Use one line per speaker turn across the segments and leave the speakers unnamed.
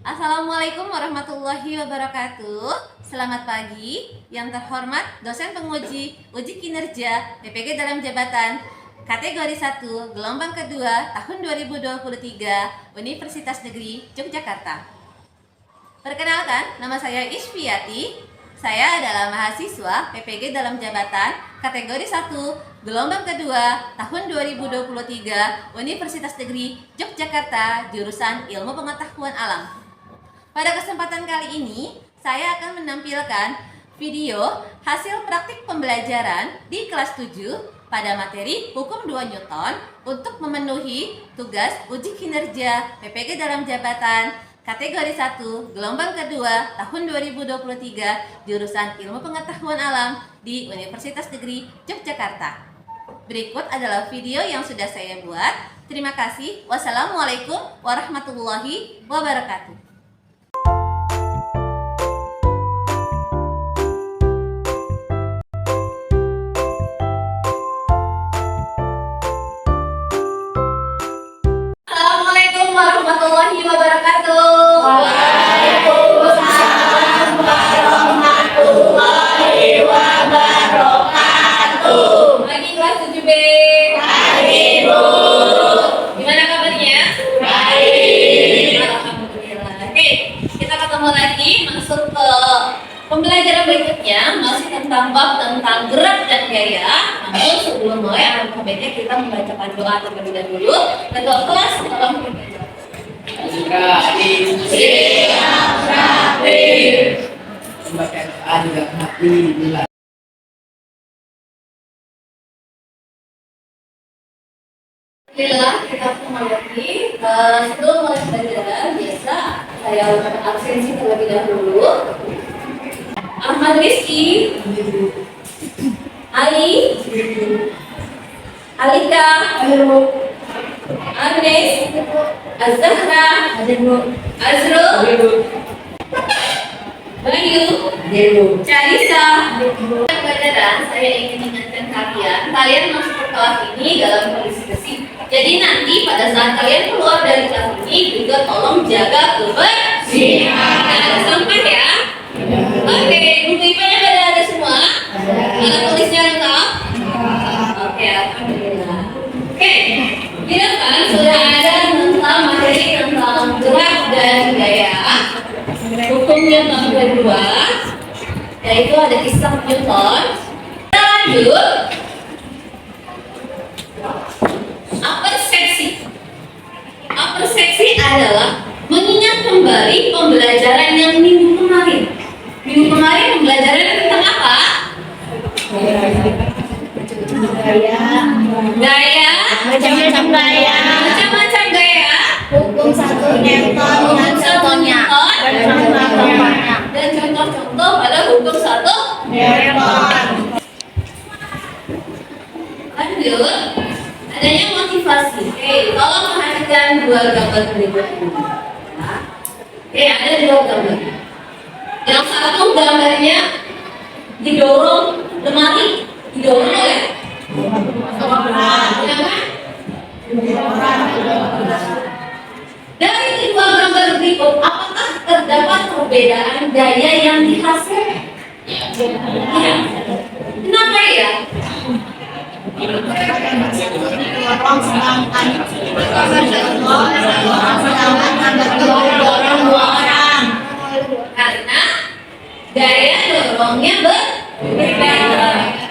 Assalamualaikum warahmatullahi wabarakatuh. Selamat pagi, yang terhormat dosen penguji uji kinerja PPG dalam jabatan kategori 1 gelombang kedua tahun 2023 Universitas Negeri Yogyakarta. Perkenalkan, nama saya Isfiati. Saya adalah mahasiswa PPG dalam jabatan kategori 1 gelombang kedua tahun 2023 Universitas Negeri Yogyakarta jurusan Ilmu Pengetahuan Alam. Pada kesempatan kali ini, saya akan menampilkan video hasil praktik pembelajaran di kelas 7 pada materi Hukum 2 Newton untuk memenuhi tugas uji kinerja PPG dalam jabatan kategori 1 gelombang kedua tahun 2023 jurusan Ilmu Pengetahuan Alam di Universitas Negeri Yogyakarta. Berikut adalah video yang sudah saya buat. Terima kasih. Wassalamualaikum warahmatullahi wabarakatuh. Assalamualaikum warahmatullahi wabarakatuh.
Waalaikumsalam warahmatullahi wabarakatuh.
Pagi kelas 7B.
Pagi, Bu.
Gimana kabarnya?
Baik.
Alhamdulillah. Oke, kita ketemu lagi masuk ke pembelajaran berikutnya, masih tentang bab tentang gerak dan gaya. Namun sebelum mulai alfabetnya kita membacakan doa terlebih dahulu. Ketua kelas tolong membaca.
Jika siap rapih, membaca doa juga hati bila.
Alhamdulillah, kita ketemu lagi. Sebelum mulai pembelajaran, biasa saya ucapkan absensi terlebih dahulu. Ahmad Rizky, Ali, Alika, Agnes, Az-Zahra, Azrul, Bayu, Carisa. Pembelajaran saya ingin mengingatkan kalian masuk ke kelas ini dalam kondisi bersih. Jadi nanti pada saat kalian keluar dari kelas ini juga tolong jaga kebersihan. Nah, sampai ya. Oke, buku IPA-nya pada ada semua? Alat tulisnya lengkap? Oke, alhamdulillah. Oke, kita kan sudah ada tentang materi tentang gerak dan gaya. Hukumnya bab kedua, yaitu ada Isaac Newton. Kita lanjut. Apersepsi adalah mengingat kembali pembelajaran yang minggu kemarin. Minggu kemarin pembelajaran tentang apa? Gaya.
Macam-macam gaya.
Macam-macam gaya.
Hukum satu Newton dengan contohnya.
Dan contoh-contoh pada hukum satu
Newton.
Lanjut. Adanya motivasi. Oke, tolong perhatikan dua gambar berikut ini. Oke, ada dua gambar. Yang satu gambarnya didorong lemari, didorong oleh dari kedua gambar berikut, apakah terdapat perbedaan gaya yang dihasilkan? Ya. Kenapa ya? Karena gaya dorongnya berbeda.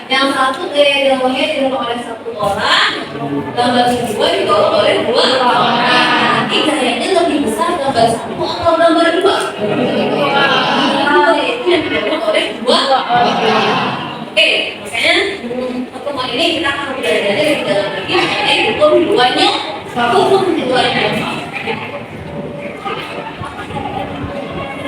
Yang satu gaya dorongnya didorong oleh satu orang, gambar kedua didorong oleh dua orang. Nanti gayanya lebih besar gambar satu atau gambar dua? Itu yang didorong oleh dua orang. Oke, makanya pertemuan ini kita akan belajar lebih dalam lagi mengenai hukum duanya.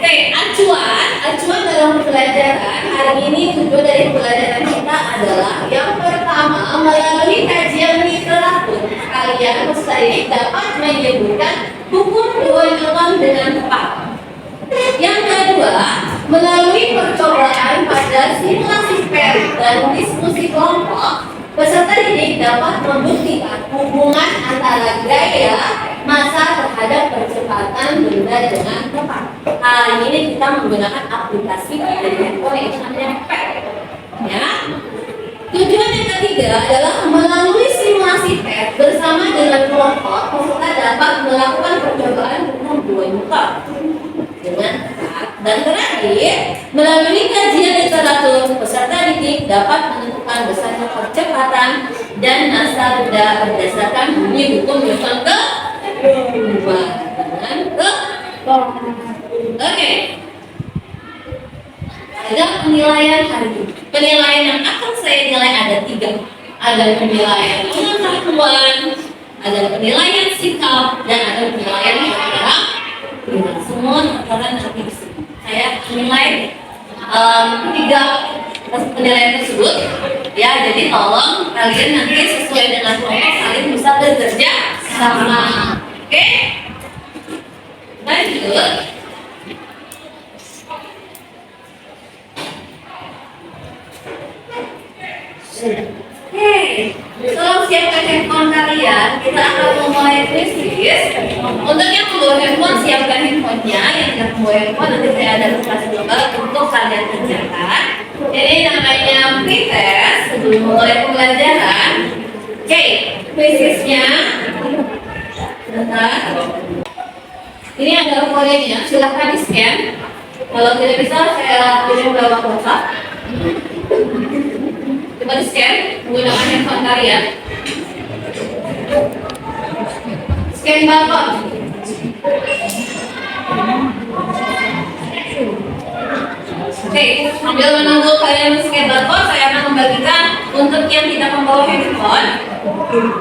Oke, acuan dalam pembelajaran hari ini tujuan dari pembelajaran kita adalah yang pertama melalui kajian literatur kalian peserta didik dapat menyebutkan hukum 2 Newton dengan tepat. Yang kedua, melalui percobaan pada simulasi PER dan diskusi kelompok, peserta didik dapat membuktikan hubungan antara gaya, massa terhadap percepatan juga dengan tepat. Kali ini kita menggunakan aplikasi dari handphone yaitu namanya Pet. Ya. Tujuan yang ketiga adalah melalui simulasi PET bersama dengan kelompok, peserta dapat melakukan percobaan untuk membuat muka dengan tepat. Dan terakhir, melalui kajian literatur, peserta didik dapat menentukan besarnya percepatan dan masa berdasarkan bunyi hukum Newton kedua dengan Oke. Ada penilaian hari ini. Penilaian yang akan saya nilai ada 3. Ada penilaian pengetahuan, ada penilaian sikap, dan ada penilaian karakter. Semua akan nanti saya nilai 3 penilaian tersebut. Ya, jadi tolong kalian nanti sesuai dengan kelompok kalian bisa bekerja sama. Oke? Lanjut. Tolong siapkan handphone kalian. Kita akan memulai krisis. Untuk yang membawa handphone, siapkan handphonenya. Yang tidak membawa handphone, nanti saya ada kelas global untuk kalian kerjakan. Ini namanya pretest sebelum mulai pembelajaran. Oke, krisisnya. Bentar. Ini ada kodenya. Silahkan di scan. Kalau tidak bisa, saya kirim lewat WhatsApp. Coba di scan menggunakan handphone kalian. Scan barcode. Oke, sambil menunggu kalian scan barcode, saya akan membagikan untuk yang tidak membawa handphone.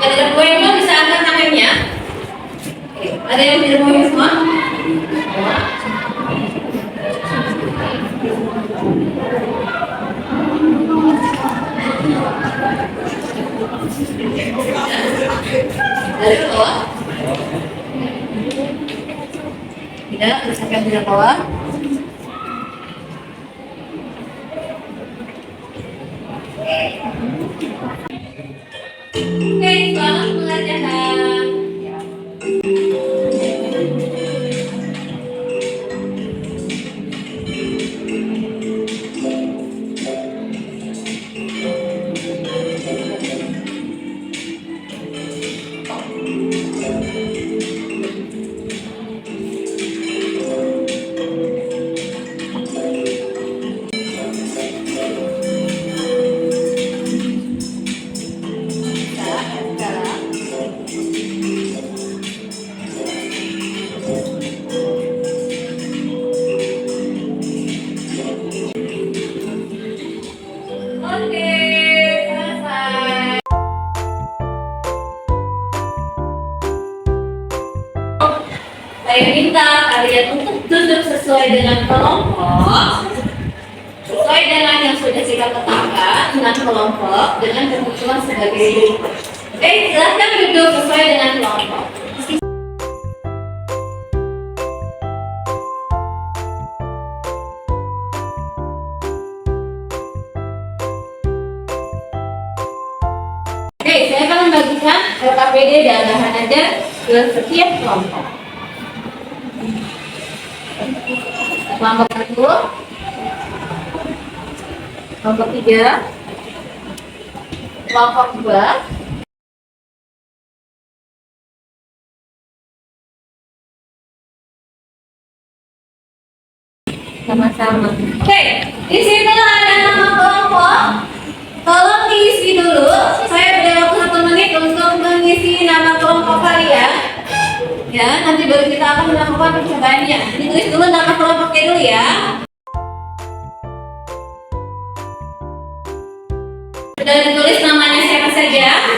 Yang tidak membawa handphone bisa angkat tangannya. Oke, ada yang tidak membawa handphone? Dari bawah. Tidak, misalkan tidak bawah. Oke, selamat pembelajaran. Saya minta kalian untuk duduk sesuai dengan kelompok, sesuai dengan yang sudah kita tetapkan dengan kelompok, dengan kebutuhan sebagai berikut. Silahkan duduk sesuai dengan kelompok. Saya akan membagikan RKPD dan bahan ajar ke setiap kelompok. Kelompok 1, kelompok 3, kelompok 2, sama-sama. Oke, di situ ada nama kelompok. Tolong diisi dulu. Saya beri waktu 1 menit untuk mengisi nama kelompok kalian. Ya, nanti baru kita akan melakukan percobaannya. Ditulis dulu nama kelompoknya dulu ya. Sudah ditulis namanya siapa saja?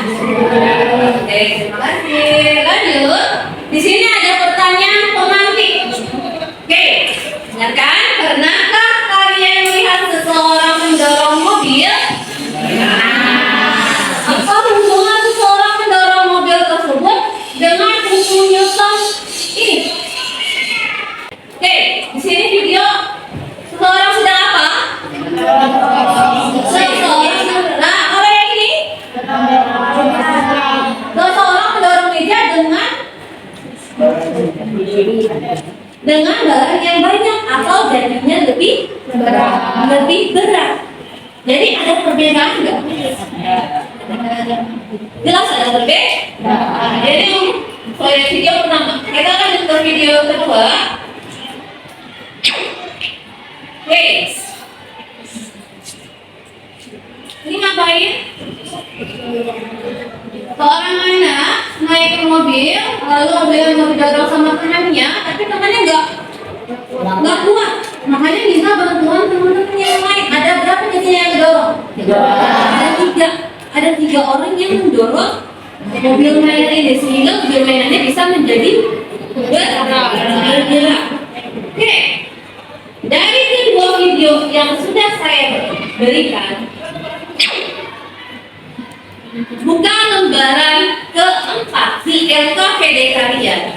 Oke, terima kasih. Lanjut. Di sini ada pertanyaan pemantik. Oke, dengarkan. Pernahkah kalian melihat seseorang mendorong mobil? Apa hubungan seseorang mendorong mobil tersebut dengan hukum Newton ini? Oke, di sini video seseorang sedang apa? Nah, kalau yang ini seseorang mendorong meja dengan dengan barang yang banyak atau jadinya lebih berat. Jadi ada perbedaan nggak? Jelas ada perbedaan. Jadi proyek video pertama kita lanjut ke video kedua. Guys, ini ngapain? Seorang anak naik ke mobil, lalu mobil mau didorong sama temannya, tapi temannya nggak kuat, makanya minta bantuan teman-temannya yang lain. Ada berapa jadinya yang didorong? Ada tiga orang yang mendorong mobil mainan ini sehingga mobil mainannya bisa menjadi bergerak. Oke, dari kedua video yang sudah saya berikan, buka lembaran keempat di LKPD kalian.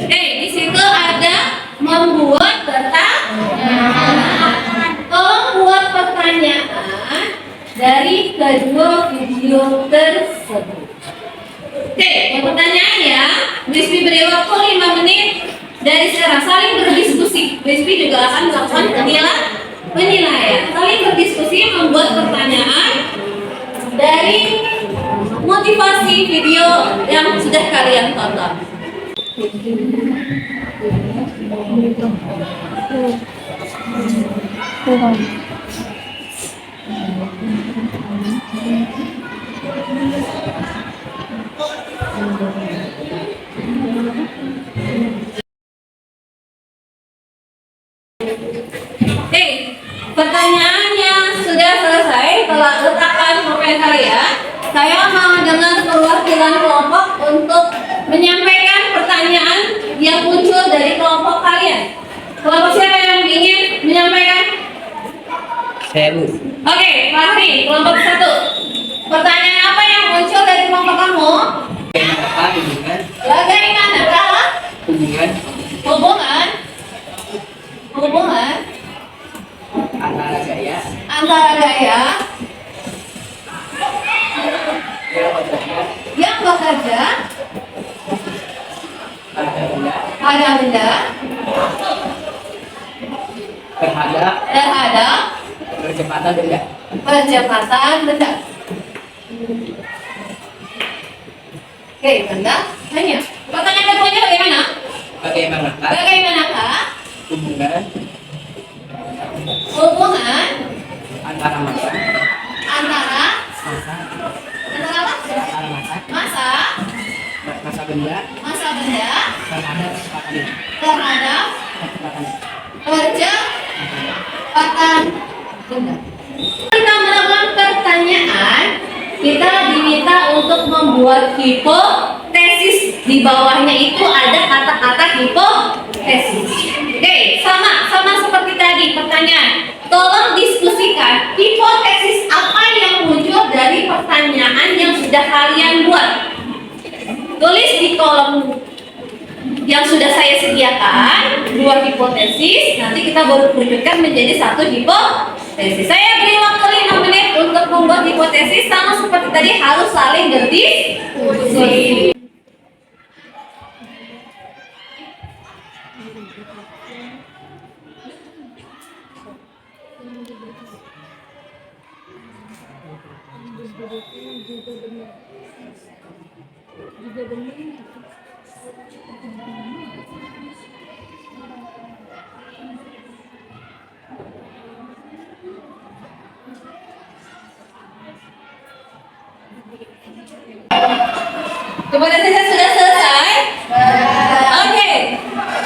Di situ ada membuat pertanyaan. Tolong buat pertanyaan dari kedua video tersebut. Yang pertanyaannya, Rizky beri waktu 5 menit. Dari sekarang saling berdiskusi. Rizky juga akan melakukan penilaian. Saling berdiskusi membuat pertanyaan dari motivasi video yang sudah kalian tonton. Pertanyaannya sudah selesai. Telah letakkan pulpen kalian. Saya mau dengan perwakilan kelompok untuk menyampaikan pertanyaan yang muncul dari kelompok kalian. Kelompok siapa yang ingin menyampaikan?
Saya, Bu.
Oke, Fahri, kelompok 1. Pertanyaan apa yang muncul dari kelompok kamu? Bagaimanakah hubungan antara gaya yang bekerja pada benda terhadap percepatan benda. Oke, benda hanya. Pertanyaan keduanya bagaimana? Bagaimanakah hubungan
antara masa benda
terhadap percepatan benda. Kita melakukan pertanyaan, kita diminta untuk membuat hipotesis. Di bawahnya itu ada kata-kata hipotesis. Oke, sama seperti tadi pertanyaan. Tolong diskusikan hipotesis apa yang muncul dari pertanyaan yang sudah kalian buat. Tulis di kolom yang sudah saya sediakan 2 hipotesis. Nanti kita baru kerucutkan menjadi 1 hipotesis. Saya beri waktu 5 menit untuk membuat hipotesis. Sama seperti tadi, harus saling berdiskusi. Hipotesisnya sudah selesai? Oke.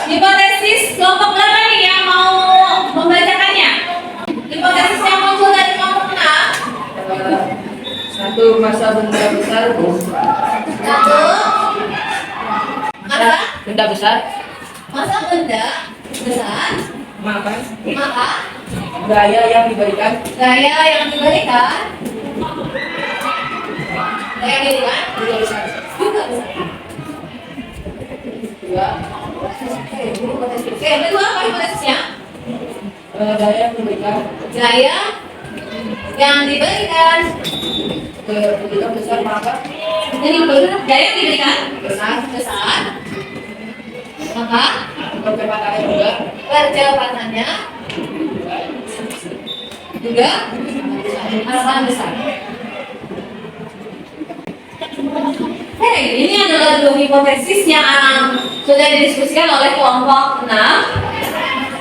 Hipotesis kelompok berapa nih yang mau membacakannya? Hipotesis yang muncul dari kelompok 6.
1. Masa benda besar.
1. Masa
Benda besar.
benda besar.
Maka
Gaya yang diberikan.
Benda besar.
Juga besar.
2.
Kedua apa hipotesisnya?
Gaya yang diberikan.
Gaya yang diberikan.
Benda besar maka
Jadi gaya yang diberikan
besar,
besar, maka
percepatannya juga
percepatannya juga akan besar. Oke, ini adalah dua hipotesis yang sudah didiskusikan oleh kelompok 6.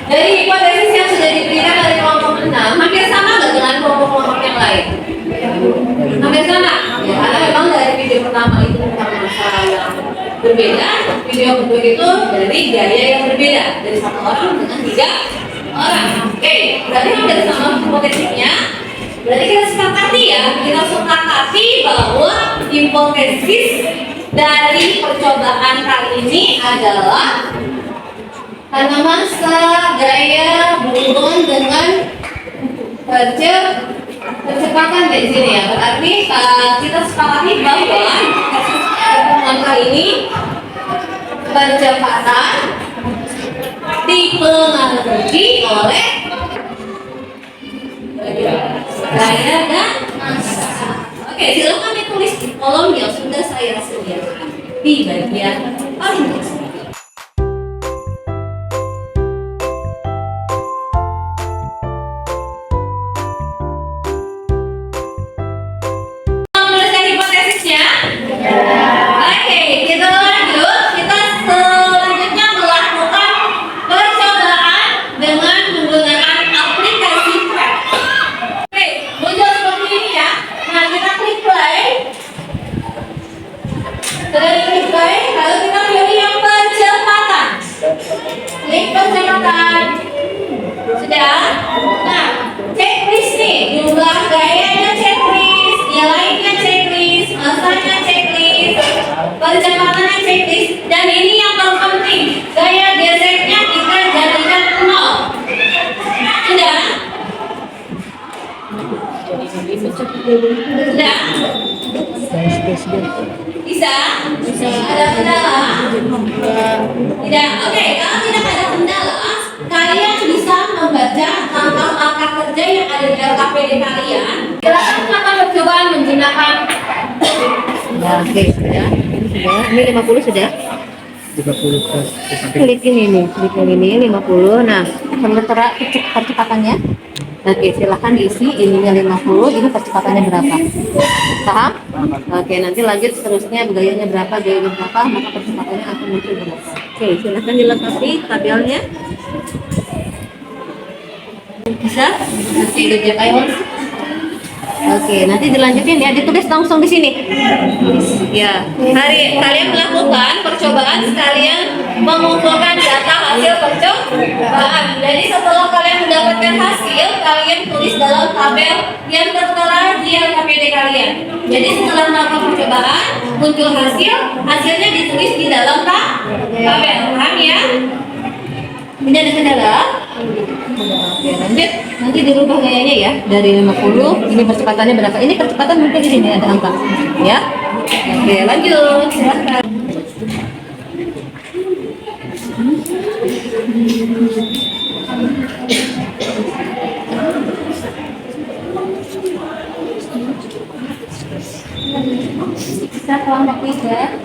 Dari hipotesis yang sudah diberikan oleh kelompok 6, hampir sama nggak dengan kelompok-kelompok yang lain? Hampir sama, ya, karena memang dari video pertama itu tentang masalah yang berbeda, video kedua itu dari gaya yang berbeda, dari satu orang dengan 3 orang. Oke, berarti hampir sama hipotesisnya. Berarti kita sepakati bahwa hipotesis dari percobaan kali ini adalah tanaman segaya buron dengan percepatan di sini ya. Berarti kita sepakati bahwa pertemuan kali ini percepatan dipengaruhi oleh gaya dan massa. Oke, silakan ditulis di kolom yang sudah saya sediakan di bagian paling atas. Menuliskan hipotesisnya. Oke, kita lanjut. Kita selanjutnya melakukan percobaan dengan menggunakan aplikasi Trap. Oke, muncul seperti ini ya. Nah, kita klik play. Sudah klik play, lalu kita pilih yang percepatan. Klik percepatan. Sudah. Nah, checklist nih, jumlah gayanya checklist, nilainya checklist, masanya checklist, percepatannya checklist, dan ini yang terpenting, gaya geseknya kita jadikan 0. Sudah? Sudah? Bisa? Ada kendala? Tidak. Oke, kalau tidak ada kendala, kalian bisa membaca angka-angka kerja yang ada di LKPD kalian. Silakan melakukan percobaan menggunakan
Ya, oke, sudah. Ini 50 sudah.
50 plus.
Klik ini nih, klik yang ini 50. Nah, sementara percepatannya. Oke, silahkan diisi. Ininya 50, ini percepatannya berapa? Paham? Oke, nanti lanjut seterusnya gayanya berapa, maka percepatannya akan muncul berapa. Oke, silahkan dilengkapi tabelnya. Bisa? Oke, Oke, nanti dilanjutin ya, ditulis langsung di sini. Ya, hari kalian melakukan percobaan sekalian mengumpulkan data hasil percobaan. Jadi setelah kalian mendapatkan hasil, kalian tulis dalam tabel yang tertera di LKPD kalian. Jadi setelah melakukan percobaan, muncul hasilnya ditulis di dalam tabel. Paham ya? Ini ada kendala? Oke, lanjut. Nanti dirubah gayanya ya. Dari 50, ini percepatannya berapa? Ini percepatan mungkin di sini ada angka. Ya. Oke, lanjut. Silakan. Bisa kelompok 3.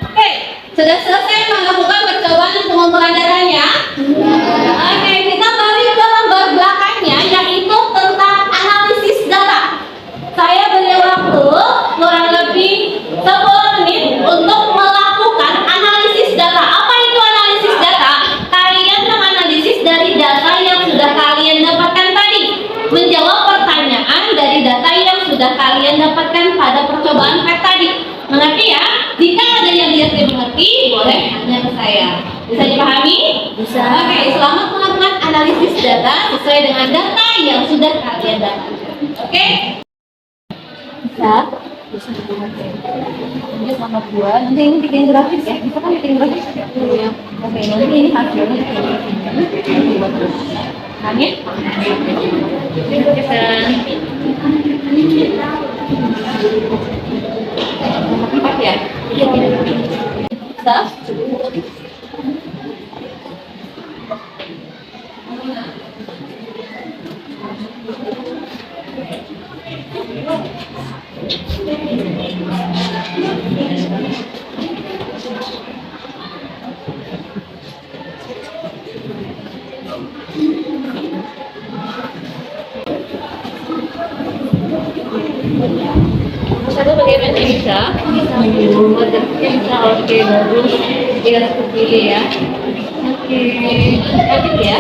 Oke. Sudah selesai melakukan percobaan pengumpulan datanya? Oke, kita balik ke lembar belakangnya, yaitu tentang analisis data. Saya beri waktu kurang lebih 10 menit untuk melakukan analisis data. Apa itu analisis data? Kalian menganalisis dari data yang sudah kalian dapatkan tadi, menjawab pertanyaan dari data yang sudah kalian dapatkan pada percobaan PET tadi. Mengerti ya? Jika ada yang tidak mengerti, boleh tanya ke saya. Bisa dipahami? Bisa. Oke, selamat melakukan analisis data sesuai dengan data yang sudah kalian dapatkan. Oke? Bisa? Bisa dipahami. Ini sama 2. Nanti ini bikin grafis ya? Bisa kan bikin grafis? Ya. Oke, nanti ini hasilnya bikin grafis. Hanya? Bisa. Empat ya? Bisa? Satu bagaimana bisa? Bisa, oke, bagus. Dia seperti ini ya. Oke, lanjut ya.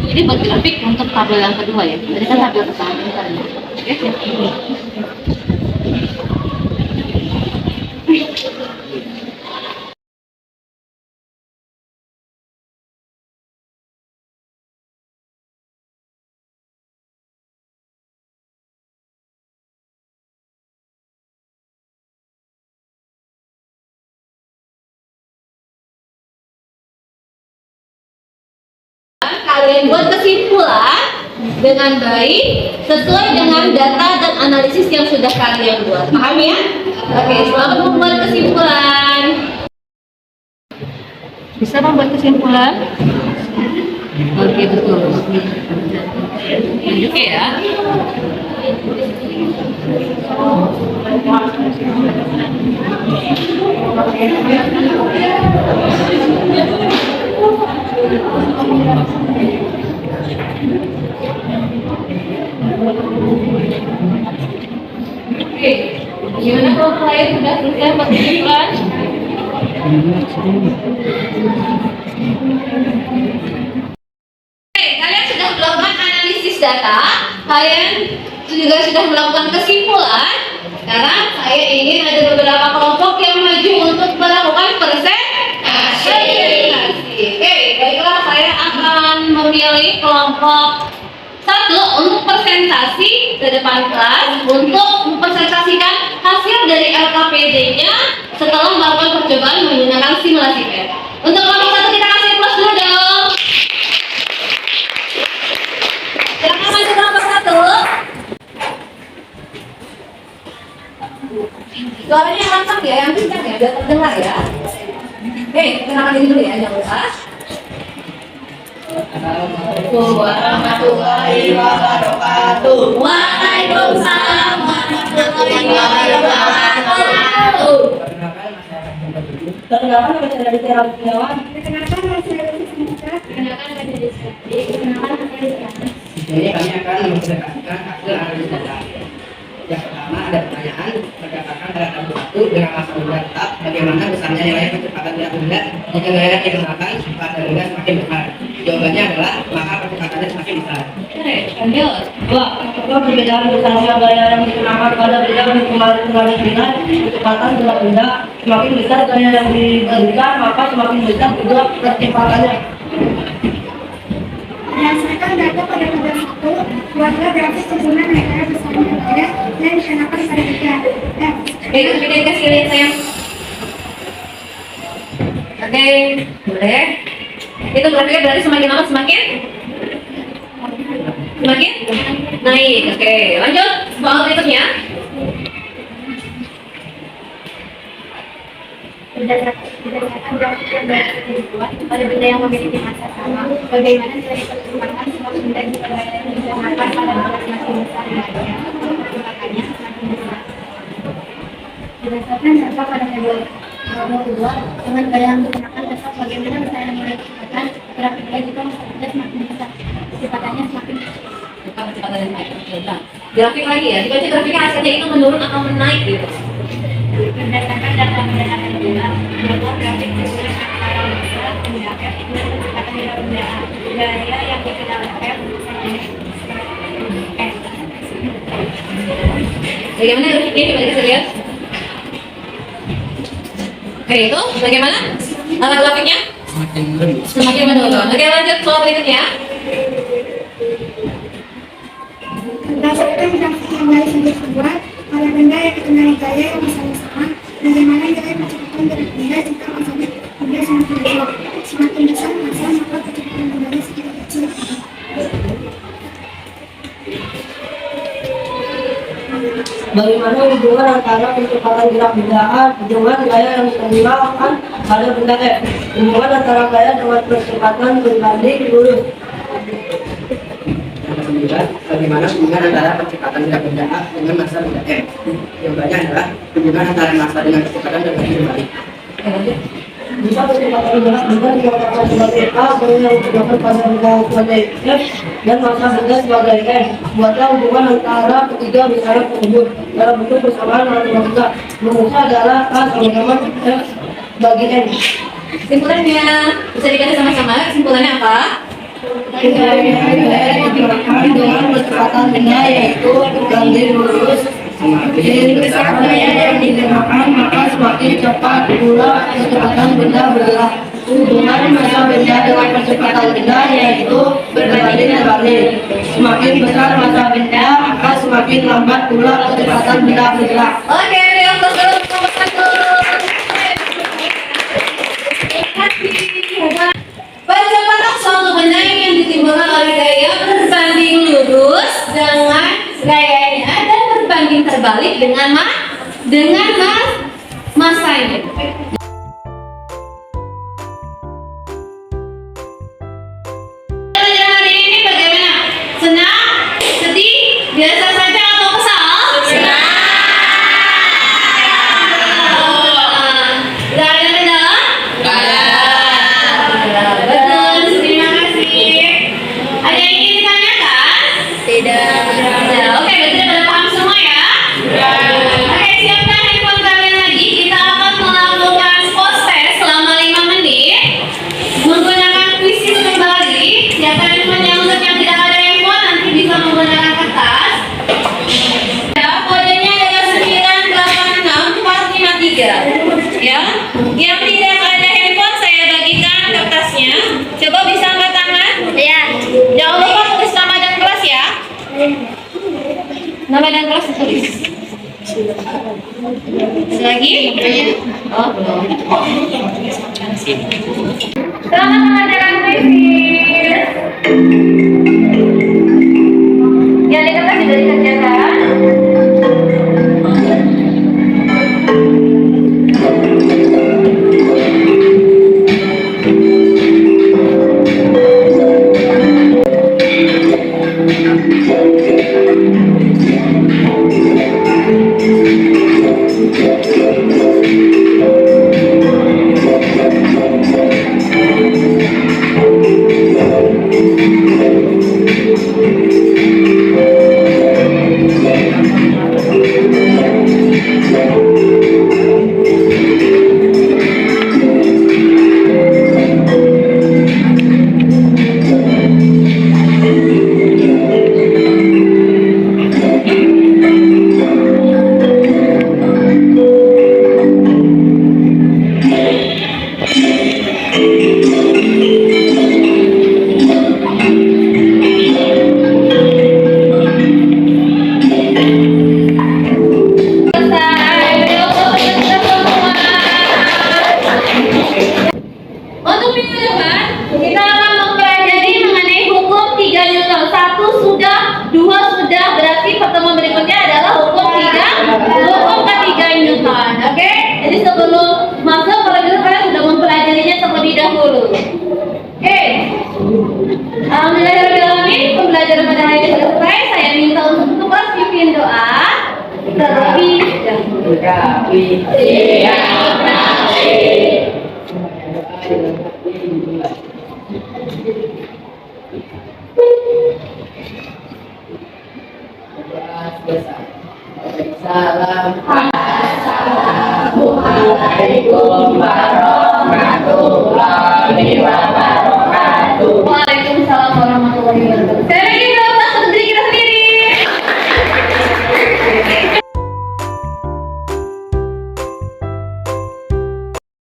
Ini buat grafik untuk tabel yang kedua ya. Tadi kan tabel pertama misalnya. Oke. Kalian buat kesimpulan dengan baik sesuai dengan data dan analisis yang sudah kalian buat. Paham ya? Oke, selamat membuat kesimpulan. Bisa membuat kesimpulan? Oke, betul. Oke ya. Oke, gimana kalau kalian sudah selesai buat kesimpulan? Oke, kalian sudah melakukan analisis data, kalian juga sudah melakukan kesimpulan. Sekarang saya ingin ada beberapa kelompok yang maju untuk melakukan presentasi. Oke, baiklah, saya akan memilih kelompok satu untuk presentasi ke depan kelas untuk mempresentasikan hasil dari LKPD-nya setelah melakukan percobaan menggunakan simulasi PET. Untuk kelompok satu kita kasih plus dulu dong. Silakan maju kelompok satu. Suaranya yang lantang ya, yang kencang ya, biar terdengar ya. Oke, kenalkan diri dulu ya, jangan lupa. Assalamualaikum warahmatullahi wabarakatuh. Waalaikumsalam warahmatullahi wabarakatuh. Perkenalkan nama saya dari Tera Gunawan.
Perkenalkan nama saya dari Sinta.
Perkenalkan nama saya Rizky.
Perkenalkan nama saya Rizky.
Jadi kami akan mempresentasikan hasil analisis data. Yang pertama ada pertanyaan berdasarkan data tabel 1 dengan masa benda tetap bagaimana besarnya nilai kecepatan gerak benda jika gaya yang digunakan pada benda semakin besar. Jawabannya adalah maka kecepatannya semakin besar.
Lanjut.
Apa perbedaan besarnya gaya yang digunakan pada benda kembali dengan kecepatan gerak benda semakin besar gaya yang diberikan maka semakin besar juga kecepatannya.
Berdasarkan data pada tabel 1, buatlah grafis hubungan antara besarnya benda dan dikenakan pada benda.
Itu kita kasih lihat sayang. Oke, boleh. Itu grafiknya berarti semakin lama semakin naik. Oke, lanjut. Soal berikutnya.
Berdasarkan grafis yang dibuat pada benda yang memiliki massa sama, bagaimana nilai percepatan sebuah benda jika gaya yang digunakan pada benda semakin besar gayanya, percepatannya semakin besar. Berdasarkan data pada tabel 2, dengan gaya yang digunakan tetap bagaimana besarnya nilai kecepatan gerak benda jika massa benda semakin besar, kecepatannya semakin
Bukan kecepatan yang naik. Grafik lagi ya. Dibaca grafiknya hasilnya itu menurun atau menaik gitu.
berdasarkan data pada tabel 2, bahwa grafik hubungan antara massa benda F dan kecepatan gerak benda A. Gaya yang dikenal F F.
Bagaimana grafiknya? Coba kita lihat. Oke, itu bagaimana? Arah grafiknya? Semakin menurun. Oke, lanjut soal berikutnya.
Berdasarkan grafik yang baru saja dibuat, pada benda yang dikenali gaya yang masanya sama, bagaimana nilai percepatan gerak benda jika masanya benda semakin besar. Semakin besar massa, maka percepatan benda semakin kecil.
Bagaimana hubungan antara kecepatan gerak benda A dengan gaya yang diterapkan pada benda F? Hubungan antara gaya dengan percepatan berbanding lurus.
Yang ke-9, bagaimana hubungan antara percepatan gerak benda A dengan massa benda M? Jawabannya adalah hubungan antara massa dengan kecepatan berbanding terbalik.
Jika kecepatan gerak benda dikatakan sebagai A, gaya yang diterapkan pada benda sebagai F, dan massa benda sebagai M. Buatlah hubungan antara ketiga misalnya tersebut dalam bentuk persamaan matematika. Rumusnya adalah A sama dengan F bagi N.
Kesimpulannya bisa dikasih sama-sama. Kesimpulannya apa?
Dengan kecepatan benda yaitu berbanding lurus. Semakin besar gaya yang digunakan maka semakin cepat pula kecepatan benda bergerak. Hubungan massa benda dengan percepatan benda yaitu berbanding terbalik. Semakin besar massa benda maka semakin lambat pula kecepatan benda bergerak.
Oke, yang nomor 1. Percepatan suatu benda yang ditimbulkan oleh gaya berbanding lurus dengan gayanya dan berbanding terbalik dengan masanya. Pelajaran hari ini bagaimana? Senang? Sedih? Biasa saja atau kesal? Senang. Gak ada kendala? Gak ada. Betul, terima kasih. Ada yang ingin ditanyakan? Tidak. Oke, berarti pada paham semua ya? Oke, siapkan handphone kalian lagi. Kita akan melakukan post test selama 5 menit menggunakan kuisis kembali. Siapkan handphonenya. Untuk yang tidak ada handphone nanti bisa menggunakan kertas. Ya, kodenya adalah 986453. Ya, yang tidak ada handphone saya bagikan kertasnya. Coba bisa angkat tangan? Iya. Jangan lupa tulis nama dan kelas ya. Nama dan kelas ditulis. Lagi? Oh, belum. Selamat mengerjakan kuisis. Yang di kertas sudah dikerjakan. Untuk minggu depan kita akan mempelajari mengenai hukum 3 Newton. 1 sudah, 2 sudah, berarti pertemuan berikutnya adalah hukum ketiga Newton. Oke? Jadi sebelum masuk kalau gitu kalian sudah mempelajarinya terlebih dahulu. Oke. Alhamdulillahirobbilalamin, pembelajaran pada hari ini selesai. Saya minta untuk kelas pimpin doa terlebih dahulu.
Salam. Assalamualaikum.